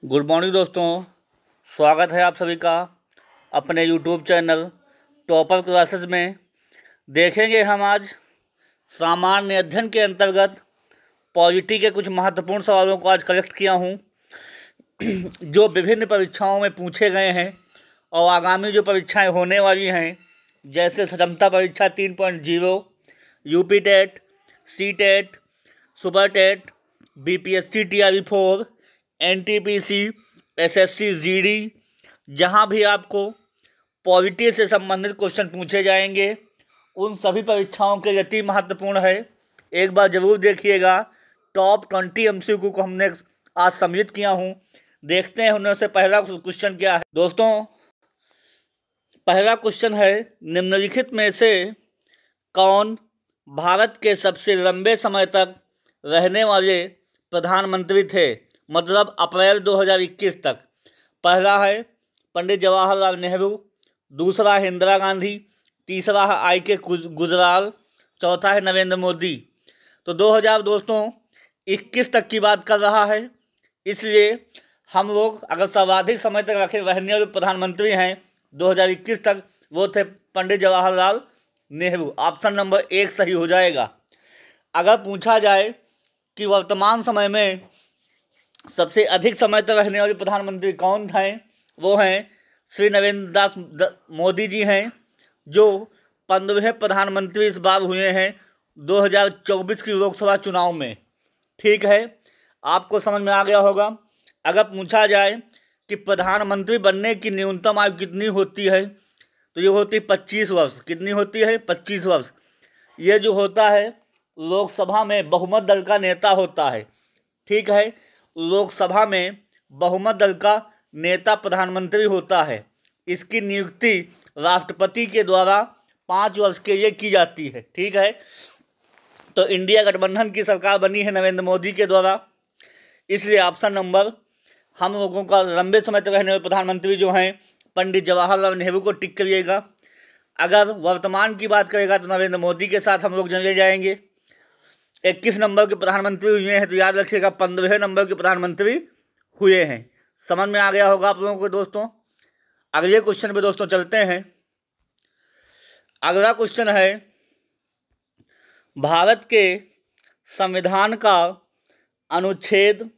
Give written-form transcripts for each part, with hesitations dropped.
Good morning दोस्तों। स्वागत है आप सभी का अपने यूट्यूब चैनल टॉपर क्लासेस में। देखेंगे हम आज सामान्य अध्ययन के अंतर्गत पॉलिटी के कुछ महत्वपूर्ण सवालों को आज कलेक्ट किया हूँ जो विभिन्न परीक्षाओं में पूछे गए हैं और आगामी जो परीक्षाएं होने वाली हैं, जैसे क्षमता परीक्षा 3.0, UP TET, CTET, super TET, BPSC TRE4, NTPC, SSC GD, जहाँ भी आपको पॉलिटी से संबंधित क्वेश्चन पूछे जाएंगे, उन सभी परीक्षाओं के लिए महत्वपूर्ण है। एक बार ज़रूर देखिएगा। टॉप 20 MCQ को हमने आज सम्मिलित किया हूँ। देखते हैं उनमें से पहला क्वेश्चन क्या है। दोस्तों, पहला क्वेश्चन है, निम्नलिखित में से कौन भारत के सबसे लंबे समय तक रहने वाले प्रधानमंत्री थे, मतलब अप्रैल 2021 तक। पहला है पंडित जवाहरलाल नेहरू, दूसरा है इंदिरा गांधी, तीसरा है IK गुजराल, चौथा है नरेंद्र मोदी। तो 2021 तक की बात कर रहा है, इसलिए हम लोग अगर सर्वाधिक समय तक रहने वाले प्रधानमंत्री हैं 2021 तक, वो थे पंडित जवाहरलाल नेहरू। ऑप्शन नंबर 1 सही हो जाएगा। अगर पूछा जाए कि वर्तमान समय में सबसे अधिक समय तक रहने वाले प्रधानमंत्री कौन हैं, वो हैं श्री नरेंद्र दास मोदी जी हैं, जो 15वें प्रधानमंत्री इस बार हुए हैं 2024 की लोकसभा चुनाव में। ठीक है, आपको समझ में आ गया होगा। अगर पूछा जाए कि प्रधानमंत्री बनने की न्यूनतम आयु कितनी होती है, तो ये होती है 25 वर्ष। कितनी होती है? 25 वर्ष। ये जो होता है, लोकसभा में बहुमत दल का नेता होता है। ठीक है, लोकसभा में बहुमत दल का नेता प्रधानमंत्री होता है। इसकी नियुक्ति राष्ट्रपति के द्वारा 5 वर्ष के लिए की जाती है। ठीक है, तो इंडिया गठबंधन की सरकार बनी है नरेंद्र मोदी के द्वारा, इसलिए ऑप्शन नंबर हम लोगों का लंबे समय तक रहने वाले प्रधानमंत्री जो हैं पंडित जवाहरलाल नेहरू को टिक करिएगा। अगर वर्तमान की बात करेगा तो नरेंद्र मोदी के साथ हम लोग चले जाएंगे। 21 नंबर के प्रधानमंत्री हुए हैं, तो याद रखिएगा 15वें नंबर के प्रधानमंत्री हुए हैं। समझ में आ गया होगा आप लोगों को दोस्तों। अगले क्वेश्चन पे दोस्तों चलते हैं। अगला क्वेश्चन है, भारत के संविधान का अनुच्छेद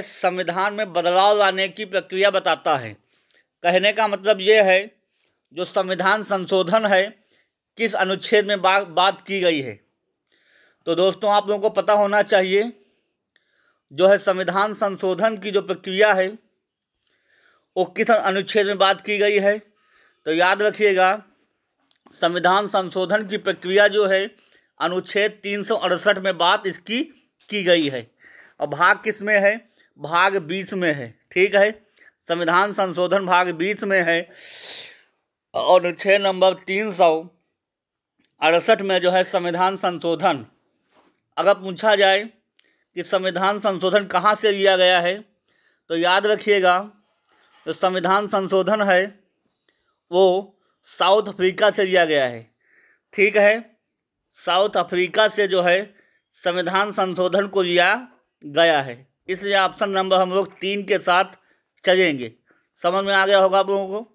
संविधान में बदलाव लाने की प्रक्रिया बताता है। कहने का मतलब ये है, जो संविधान संशोधन है किस अनुच्छेद में बात की गई है। तो दोस्तों, आप लोगों को पता होना चाहिए, जो है संविधान संशोधन की जो प्रक्रिया है वो किस अनुच्छेद में बात की गई है। तो याद रखिएगा, संविधान संशोधन की प्रक्रिया जो है अनुच्छेद 368 में बात इसकी की गई है। और भाग किस में है? भाग 20 में है। ठीक है, संविधान संशोधन भाग 20 में है और अनुच्छेद नंबर 368 में जो है संविधान संशोधन। अगर पूछा जाए कि संविधान संशोधन कहाँ से लिया गया है, तो याद रखिएगा, जो संविधान संशोधन है वो साउथ अफ्रीका से लिया गया है। ठीक है, साउथ अफ्रीका से जो है संविधान संशोधन को लिया गया है, इसलिए ऑप्शन नंबर हम लोग 3 के साथ चलेंगे। समझ में आ गया होगा आप लोगों को।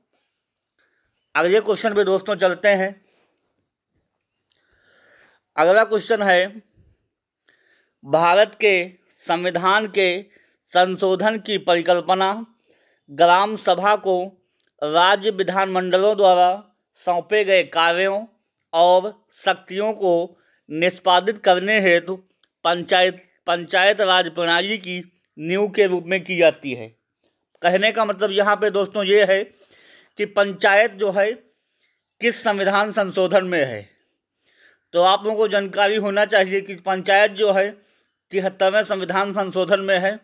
अगले क्वेश्चन पे दोस्तों चलते हैं। अगला क्वेश्चन है, भारत के संविधान के संशोधन की परिकल्पना ग्राम सभा को राज्य विधानमंडलों द्वारा सौंपे गए कार्यों और शक्तियों को निष्पादित करने हेतु पंचायत राज प्रणाली की नींव के रूप में की जाती है। कहने का मतलब यहाँ पे दोस्तों ये है कि पंचायत जो है किस संविधान संशोधन में है। तो आप लोगों को जानकारी होना चाहिए कि पंचायत जो है 73वें संविधान संशोधन में है,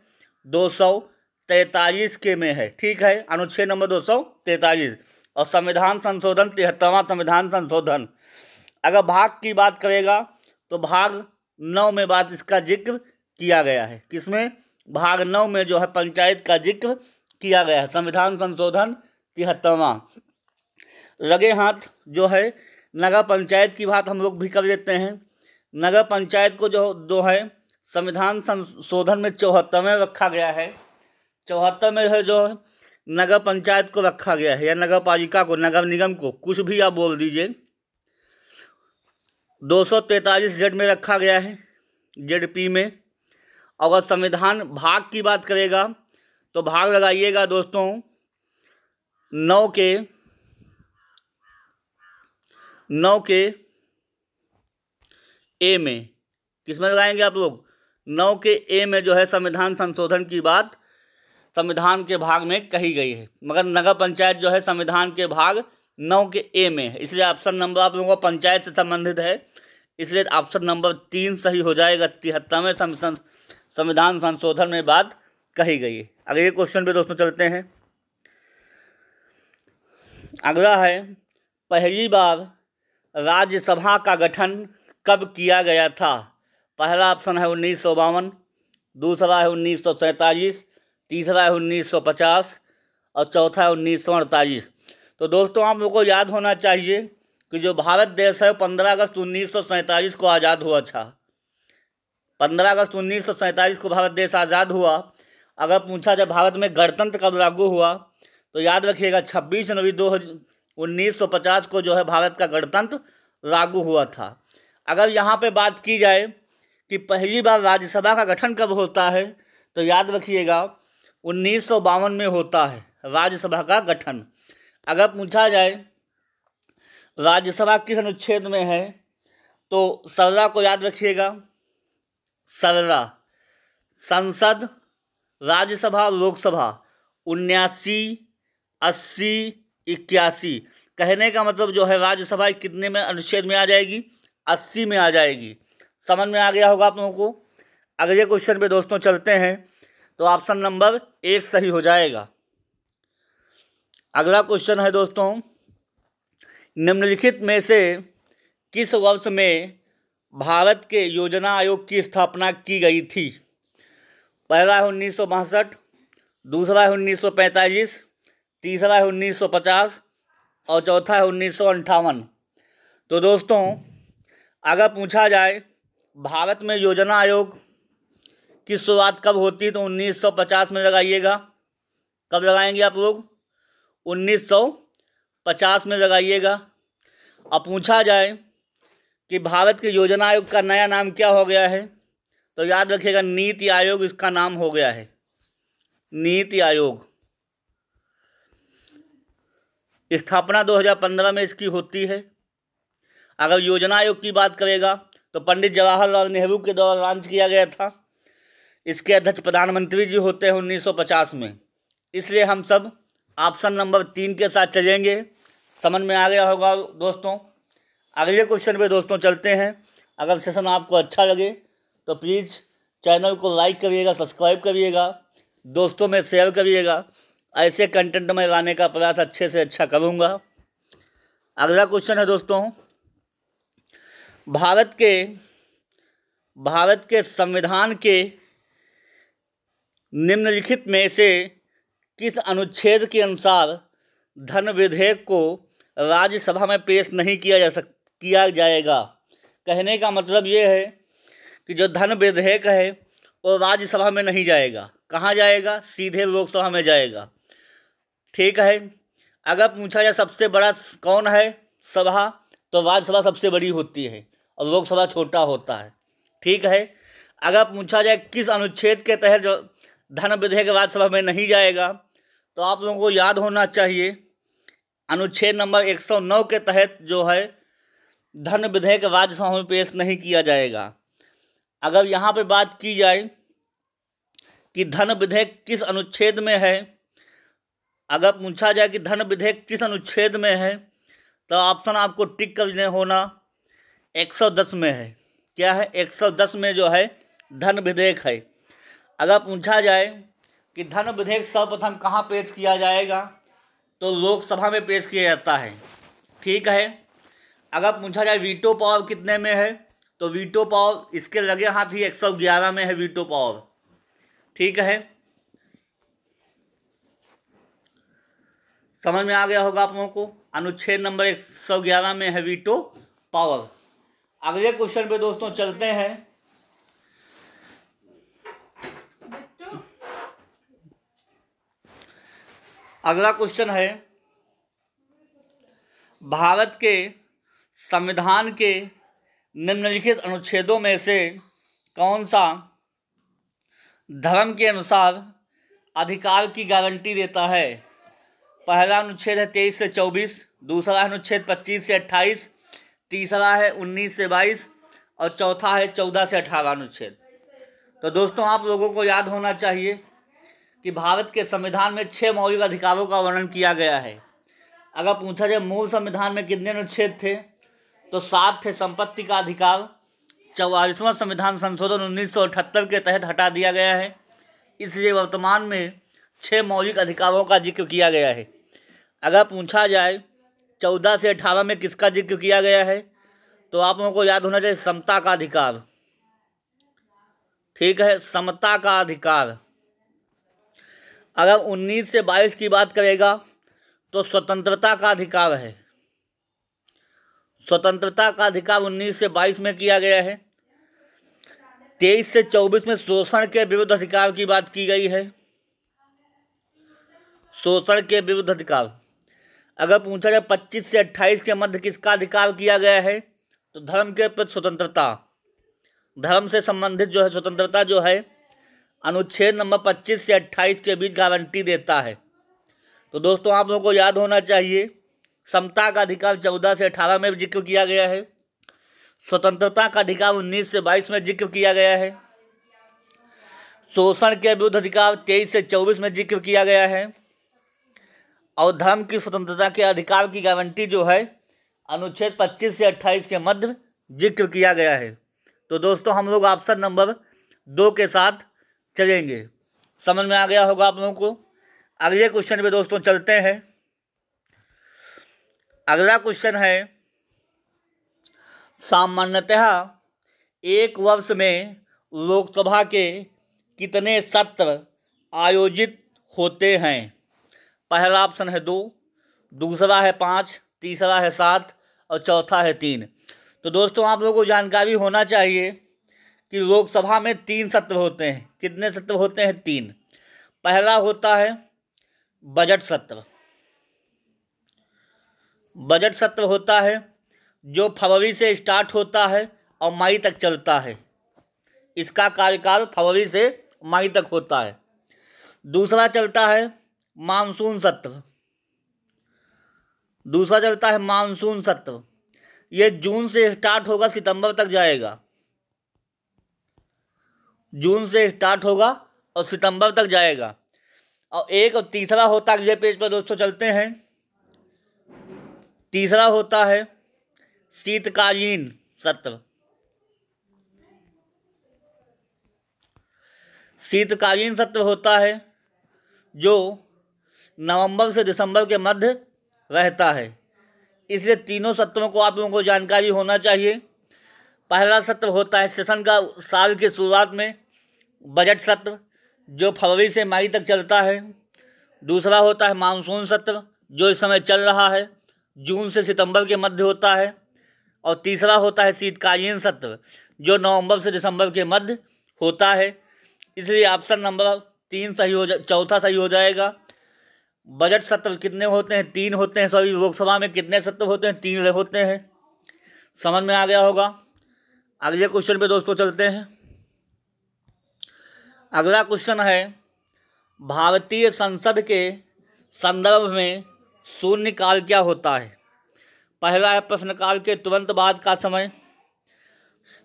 243 के में है। ठीक है, अनुच्छेद नंबर 243 और संविधान संशोधन 73वां संविधान संशोधन। अगर भाग की बात करेगा तो भाग 9 में बात इसका जिक्र किया गया है। किसमें? भाग 9 में जो है पंचायत का जिक्र किया गया है। संविधान संशोधन 73वां। लगे हाथ जो है नगर पंचायत की बात हम लोग भी कर लेते हैं। नगर पंचायत को जो है संविधान संशोधन में 74वें रखा गया है। 74 में है जो नगर पंचायत को रखा गया है, या नगर पालिका को, नगर निगम को, कुछ भी आप बोल दीजिए। 243 जेड में रखा गया है, जेडपी में। अगर संविधान भाग की बात करेगा तो भाग लगाइएगा दोस्तों 9 के ए में। किस में लगाएंगे आप लोग? 9 के ए में जो है संविधान संशोधन की बात संविधान के भाग में कही गई है, मगर नगर पंचायत जो है संविधान के भाग 9 के ए में है, इसलिए ऑप्शन नंबर आप लोगों का पंचायत से संबंधित है, इसलिए ऑप्शन नंबर 3 सही हो जाएगा। 73वें संविधान संशोधन में बात कही गई है। अगले क्वेश्चन पे दोस्तों चलते हैं। अगला है, पहली बार राज्यसभा का गठन कब किया गया था? पहला ऑप्शन है 1952, दूसरा है 1947, तीसरा है 1950 और चौथा है 1948। तो दोस्तों आप लोगों को याद होना चाहिए कि जो भारत देश है 15 अगस्त 1947 को आज़ाद हुआ था। 15 अगस्त 1947 को भारत देश आज़ाद हुआ। अगर पूछा जाए भारत में गणतंत्र कब लागू हुआ तो याद रखिएगा 26 जनवरी 1950 को जो है भारत का गणतंत्र लागू हुआ था। अगर यहाँ पे बात की जाए कि पहली बार राज्यसभा का गठन कब होता है तो याद रखिएगा 1952 में होता है राज्यसभा का गठन। अगर पूछा जाए राज्यसभा किस अनुच्छेद में है तो 17 को याद रखिएगा। 17 संसद, राज्यसभा, लोकसभा 79, 80, 81। कहने का मतलब जो है राज्यसभा कितने में अनुच्छेद में आ जाएगी? 80 में आ जाएगी। समझ में आ गया होगा आप लोगों को। अगले क्वेश्चन पे दोस्तों चलते हैं तो ऑप्शन नंबर 1 सही हो जाएगा। अगला क्वेश्चन है दोस्तों, निम्नलिखित में से किस वर्ष में भारत के योजना आयोग की स्थापना की गई थी? पहला है 1962, दूसरा है 1945, तीसरा है 1950 और चौथा है 1958। तो दोस्तों अगर पूछा जाए भारत में योजना आयोग की शुरुआत कब होती है तो 1950 में लगाइएगा। कब लगाएंगे आप लोग? 1950 में लगाइएगा। अब पूछा जाए कि भारत के योजना आयोग का नया नाम क्या हो गया है तो याद रखिएगा नीति आयोग इसका नाम हो गया है। नीति आयोग स्थापना 2015 में इसकी होती है। अगर योजना आयोग की बात करेगा तो पंडित जवाहरलाल नेहरू के द्वारा लॉन्च किया गया था। इसके अध्यक्ष प्रधानमंत्री जी होते हैं 1950 में। इसलिए हम सब ऑप्शन नंबर 3 के साथ चलेंगे। समझ में आ गया होगा दोस्तों। अगले क्वेश्चन पे दोस्तों चलते हैं। अगर सेशन आपको अच्छा लगे तो प्लीज़ चैनल को लाइक करिएगा, सब्सक्राइब करिएगा, दोस्तों में शेयर करिएगा। ऐसे कंटेंट में लाने का प्रयास अच्छे से अच्छा करूँगा। अगला क्वेश्चन है दोस्तों, भारत के संविधान के निम्नलिखित में से किस अनुच्छेद के अनुसार धन विधेयक को राज्यसभा में पेश नहीं किया जाएगा? कहने का मतलब ये है कि जो धन विधेयक है वो राज्यसभा में नहीं जाएगा। कहाँ जाएगा? सीधे लोकसभा में जाएगा। ठीक है। अगर पूछा जाए सबसे बड़ा कौन है सभा तो राज्यसभा सबसे बड़ी होती है और लोकसभा छोटा होता है। ठीक है। अगर पूछा जाए किस अनुच्छेद के तहत जो धन विधेयक राज्यसभा में नहीं जाएगा तो आप लोगों को याद होना चाहिए अनुच्छेद नंबर 109 के तहत जो है धन विधेयक राज्यसभा में पेश नहीं किया जाएगा। अगर यहाँ पे बात की जाए कि धन विधेयक किस अनुच्छेद में है, अगर पूछा जाए कि धन विधेयक किस अनुच्छेद में है तो ऑप्शन आपको टिक करने होना 110 में है। क्या है? 110 में जो है धन विधेयक है। अगर पूछा जाए कि धन विधेयक सर्वप्रथम कहाँ पेश किया जाएगा तो लोकसभा में पेश किया जाता है। ठीक है। अगर पूछा जाए वीटो पावर कितने में है तो वीटो पावर इसके लगे हाथ ही 111 में है वीटो पावर। ठीक है। समझ में आ गया होगा आप लोगों को। अनुच्छेद नंबर 111 में है वीटो पावर। अगले क्वेश्चन पे दोस्तों चलते हैं। अगला क्वेश्चन है, भारत के संविधान के निम्नलिखित अनुच्छेदों में से कौन सा धर्म के अनुसार अधिकार की गारंटी देता है? पहला अनुच्छेद है 23 से 24, दूसरा है अनुच्छेद 25 से 28, तीसरा है 19 से 22 और चौथा है 14 से 18 अनुच्छेद। तो दोस्तों आप लोगों को याद होना चाहिए कि भारत के संविधान में 6 मौलिक अधिकारों का वर्णन किया गया है। अगर पूछा जाए मूल संविधान में कितने अनुच्छेद थे, तो 7 थे। संपत्ति का अधिकार 44वां संविधान संशोधन 1978 के तहत हटा दिया गया है, इसलिए वर्तमान में 6 मौलिक अधिकारों का जिक्र किया गया है। अगर पूछा जाए 14 से 18 में किसका जिक्र किया गया है, तो आप लोगों को याद होना चाहिए समता का अधिकार। ठीक है, समता का अधिकार। अगर 19 से 22 की बात करेगा तो स्वतंत्रता का अधिकार है। स्वतंत्रता का अधिकार 19 से 22 में किया गया है। 23 से 24 में शोषण के विरुद्ध अधिकार की बात की गई है। शोषण के विरुद्ध अधिकार। अगर पूछा जाए 25 से 28 के मध्य किसका अधिकार किया गया है, तो धर्म के प्रति स्वतंत्रता। धर्म से संबंधित जो है स्वतंत्रता जो है अनुच्छेद नंबर 25 से 28 के बीच गारंटी देता है। तो दोस्तों आप लोगों को याद होना चाहिए समता का अधिकार 14 से 18 में जिक्र किया गया है, स्वतंत्रता का अधिकार 19 से 22 में जिक्र किया गया है, शोषण के विरुद्ध अधिकार 23 से 24 में जिक्र किया गया है, और धर्म की स्वतंत्रता के अधिकार की गारंटी जो है अनुच्छेद 25 से 28 के मध्य जिक्र किया गया है। तो दोस्तों हम लोग ऑप्शन नंबर 2 के साथ चलेंगे। समझ में आ गया होगा आप लोगों को। अगले क्वेश्चन पे दोस्तों चलते हैं। अगला क्वेश्चन है, सामान्यतः एक वर्ष में लोकसभा के कितने सत्र आयोजित होते हैं? पहला ऑप्शन है 2, दूसरा है 5, तीसरा है 7 और चौथा है 3। तो दोस्तों आप लोगों को जानकारी होना चाहिए कि लोकसभा में 3 सत्र होते हैं। कितने सत्र होते हैं? 3। पहला होता है बजट सत्र। बजट सत्र होता है जो फरवरी से स्टार्ट होता है और मई तक चलता है। इसका कार्यकाल फरवरी से मई तक होता है। दूसरा चलता है मानसून सत्र। दूसरा चलता है मानसून सत्र। ये जून से स्टार्ट होगा, सितंबर तक जाएगा। जून से स्टार्ट होगा और सितंबर तक जाएगा। और एक और तीसरा होता है, अगले पेज पर दोस्तों चलते हैं। तीसरा होता है शीतकालीन सत्र। शीतकालीन सत्र होता है जो नवंबर से दिसंबर के मध्य रहता है। इसलिए तीनों सत्रों को आप लोगों को जानकारी होना चाहिए। पहला सत्र होता है सेशन का साल के शुरुआत में बजट सत्र जो फरवरी से मई तक चलता है। दूसरा होता है मानसून सत्र जो इस समय चल रहा है, जून से सितंबर के मध्य होता है। और तीसरा होता है शीतकालीन सत्र जो नवंबर से दिसंबर के मध्य होता है। इसलिए ऑप्शन नंबर 3 सही हो चौथा सही हो जाएगा। बजट सत्र कितने होते हैं? 3 होते हैं। सॉरी, लोकसभा में कितने सत्र होते हैं? 3 होते हैं। समझ में आ गया होगा। अगले क्वेश्चन पे दोस्तों चलते हैं। अगला क्वेश्चन है, भारतीय संसद के संदर्भ में शून्यकाल क्या होता है? पहला है प्रश्नकाल के तुरंत बाद का समय,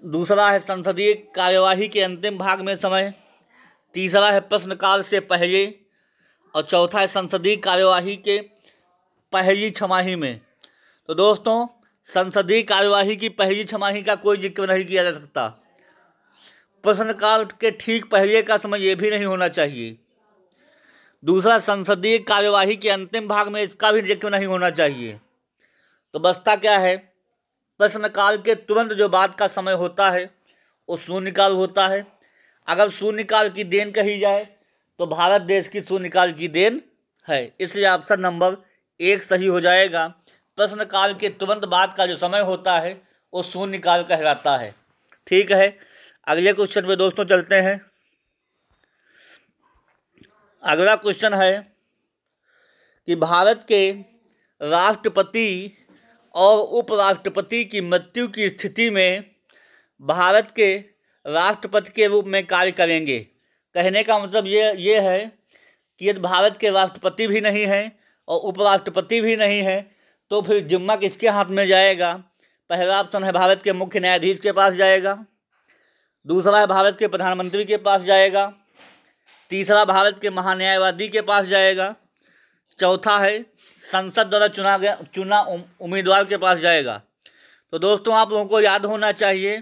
दूसरा है संसदीय कार्यवाही के अंतिम भाग में समय, तीसरा है प्रश्नकाल से पहले और चौथा है संसदीय कार्यवाही के पहली छमाही में। तो दोस्तों संसदीय कार्यवाही की पहली छमाही का कोई जिक्र नहीं किया जा सकता। प्रश्नकाल के ठीक पहले का समय ये भी नहीं होना चाहिए। दूसरा, संसदीय कार्यवाही के अंतिम भाग में इसका भी जिक्र नहीं होना चाहिए। तो बचता क्या है? प्रश्नकाल के तुरंत जो बाद का समय होता है वो शून्यकाल होता है। अगर शून्यकाल की देन कही जाए तो भारत देश की शून्यकाल की देन है। इसलिए ऑप्शन नंबर 1 सही हो जाएगा। प्रश्नकाल के तुरंत बाद का जो समय होता है वो शून्यकाल कहलाता है। ठीक है, अगले क्वेश्चन पे दोस्तों चलते हैं। अगला क्वेश्चन है, कि भारत के राष्ट्रपति और उपराष्ट्रपति की मृत्यु की स्थिति में भारत के राष्ट्रपति के रूप में कार्य करेंगे। कहने का मतलब ये है कि यदि भारत के राष्ट्रपति भी नहीं हैं और उपराष्ट्रपति भी नहीं है तो फिर जिम्मा किसके हाथ में जाएगा? पहला ऑप्शन है भारत के मुख्य न्यायाधीश के पास जाएगा, दूसरा है भारत के प्रधानमंत्री के पास जाएगा, तीसरा भारत के महान्यायवादी के पास जाएगा, चौथा है संसद द्वारा चुना उम्मीदवार के पास जाएगा। तो दोस्तों आप लोगों को याद होना चाहिए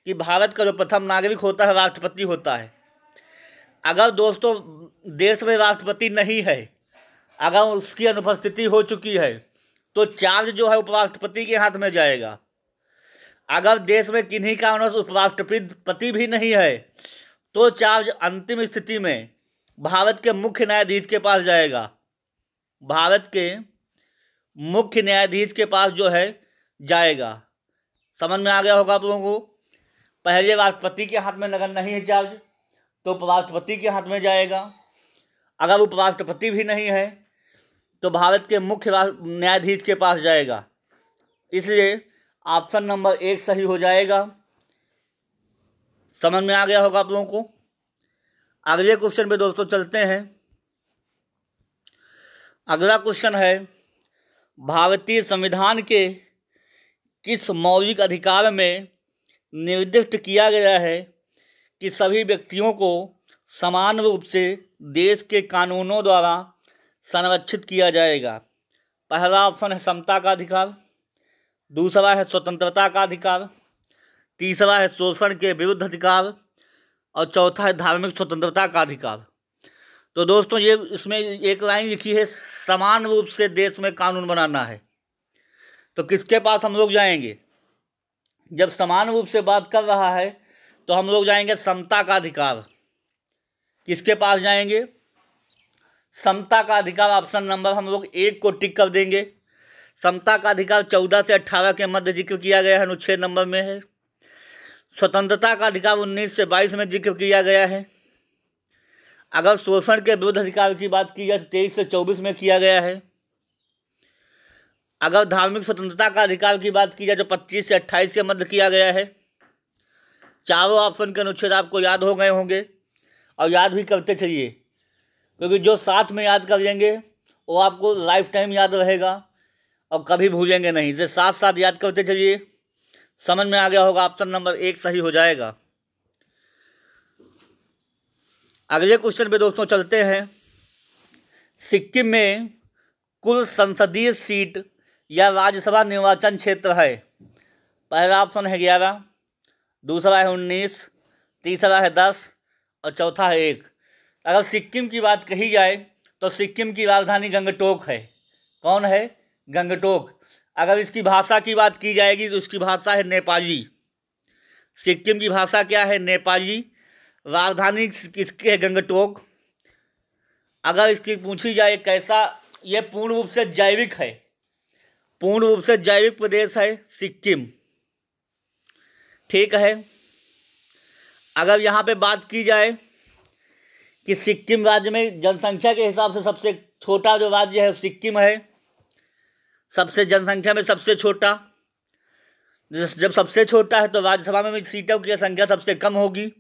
कि भारत का जो प्रथम नागरिक होता है राष्ट्रपति होता है। अगर दोस्तों देश में राष्ट्रपति नहीं है, अगर उसकी अनुपस्थिति हो चुकी है तो चार्ज जो है उपराष्ट्रपति के हाथ में जाएगा। अगर देश में किन्हीं कारणों उपराष्ट्रपति भी नहीं है तो चार्ज अंतिम स्थिति में भारत के मुख्य न्यायाधीश के पास जाएगा। भारत के मुख्य न्यायाधीश के पास जो है जाएगा। समझ में आ गया होगा आप लोगों को। पहले राष्ट्रपति के हाथ में अगर नहीं है चार्ज तो उपराष्ट्रपति के हाथ में जाएगा। अगर उपराष्ट्रपति भी नहीं है तो भारत के मुख्य न्यायाधीश के पास जाएगा। इसलिए ऑप्शन नंबर 1 सही हो जाएगा। समझ में आ गया होगा आप लोगों को। अगले क्वेश्चन पे दोस्तों चलते हैं। अगला क्वेश्चन है, भारतीय संविधान के किस मौलिक अधिकार में निर्दिष्ट किया गया है कि सभी व्यक्तियों को समान रूप से देश के कानूनों द्वारा संरक्षित किया जाएगा? पहला ऑप्शन है समता का अधिकार, दूसरा है स्वतंत्रता का अधिकार, तीसरा है शोषण के विरुद्ध अधिकार और चौथा है धार्मिक स्वतंत्रता का अधिकार। तो दोस्तों ये इसमें एक लाइन लिखी है समान रूप से देश में कानून बनाना है। तो किसके पास हम लोग जाएंगे? जब समान रूप से बात कर रहा है तो हम लोग जाएंगे समता का अधिकार। किसके पास जाएंगे? समता का अधिकार। ऑप्शन नंबर हम लोग 1 को टिक कर देंगे। समता का अधिकार 14 से 18 के मध्य जिक्र किया गया है, अनुच्छेद नंबर में है। स्वतंत्रता का अधिकार 19 से 22 में जिक्र किया गया है। अगर शोषण के विरुद्ध अधिकार की बात की जाए तो 23 से 24 में किया गया है। अगर धार्मिक स्वतंत्रता का अधिकार की बात की जाए तो 25 से 28 के मध्य किया गया है। चारों ऑप्शन के अनुच्छेद आपको याद हो गए होंगे और याद भी करते चलिए, क्योंकि जो साथ में याद कर लेंगे वो आपको लाइफ टाइम याद रहेगा और कभी भूलेंगे नहीं। इसे साथ साथ याद करते चलिए। समझ में आ गया होगा। ऑप्शन नंबर 1 सही हो जाएगा। अगले क्वेश्चन पे दोस्तों चलते हैं। सिक्किम में कुल संसदीय सीट या राज्यसभा निर्वाचन क्षेत्र है? पहला ऑप्शन है 11, दूसरा है 19, तीसरा है 10 और चौथा है 1। अगर सिक्किम की बात कही जाए तो सिक्किम की राजधानी गंगटोक है। कौन है? गंगटोक। अगर इसकी भाषा की बात की जाएगी तो इसकी भाषा है नेपाली। सिक्किम की भाषा क्या है? नेपाली। राजधानी किसकी है? गंगटोक। अगर इसकी पूछी जाए कैसा, ये पूर्ण रूप से जैविक है, पूर्ण रूप से जैविक प्रदेश है सिक्किम। ठीक है। अगर यहाँ पे बात की जाए कि सिक्किम राज्य में जनसंख्या के हिसाब से सबसे छोटा जो राज्य है सिक्किम है, सबसे जनसंख्या में सबसे छोटा। जब सबसे छोटा है तो राज्यसभा में भी सीटों की संख्या सबसे कम होगी,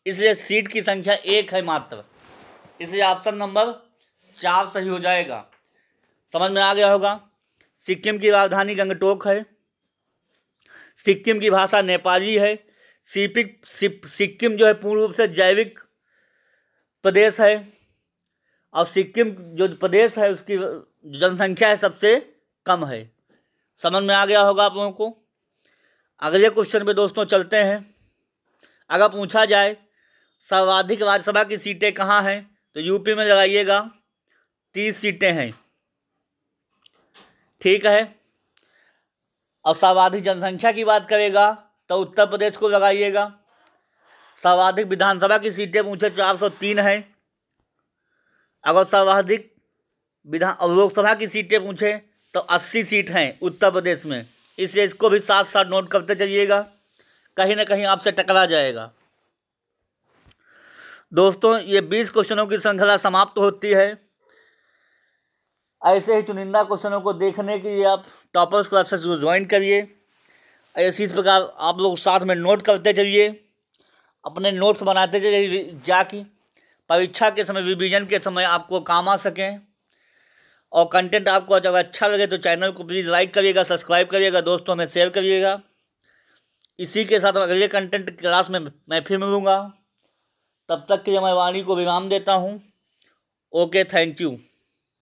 इसलिए सीट की संख्या 1 है मात्र। इसलिए ऑप्शन नंबर 4 सही हो जाएगा। समझ में आ गया होगा। सिक्किम की राजधानी गंगटोक है, सिक्किम की भाषा नेपाली है, सिक्किम जो है पूर्ण रूप से जैविक प्रदेश है और सिक्किम जो प्रदेश है उसकी जनसंख्या है सबसे कम है। समझ में आ गया होगा आप लोगों को। अगले क्वेश्चन पे दोस्तों चलते हैं। अगर पूछा जाए सर्वाधिक राज्यसभा की सीटें कहाँ हैं तो यूपी में लगाइएगा, 30 सीटें हैं। ठीक है। और सर्वाधिक जनसंख्या की बात करेगा तो उत्तर प्रदेश को लगाइएगा। सर्वाधिक विधानसभा की सीटें पूछे 403 हैं। अगर सर्वाधिक लोकसभा की सीटें पूछे तो 80 सीट हैं उत्तर प्रदेश में। इसलिए इसको भी साथ साथ नोट करते चलिएगा, कहीं ना कहीं आपसे टकरा जाएगा। दोस्तों ये 20 क्वेश्चनों की श्रृंखला समाप्त होती है। ऐसे ही चुनिंदा क्वेश्चनों को देखने के लिए आप टॉपर्स क्लासेस को ज्वाइन करिए। ऐसे इस प्रकार आप लोग साथ में नोट करते चलिए, अपने नोट्स बनाते चलिए, जाकि परीक्षा के समय, रिवीजन के समय आपको काम आ सकें। और कंटेंट आपको अगर अच्छा लगे तो चैनल को प्लीज़ लाइक करिएगा, सब्सक्राइब करिएगा, दोस्तों में शेयर करिएगा। इसी के साथ अगले कंटेंट क्लास में मैं फिर मिलूँगा। तब तक के लिए मैं वाणी को विराम देता हूँ। Okay, thank you.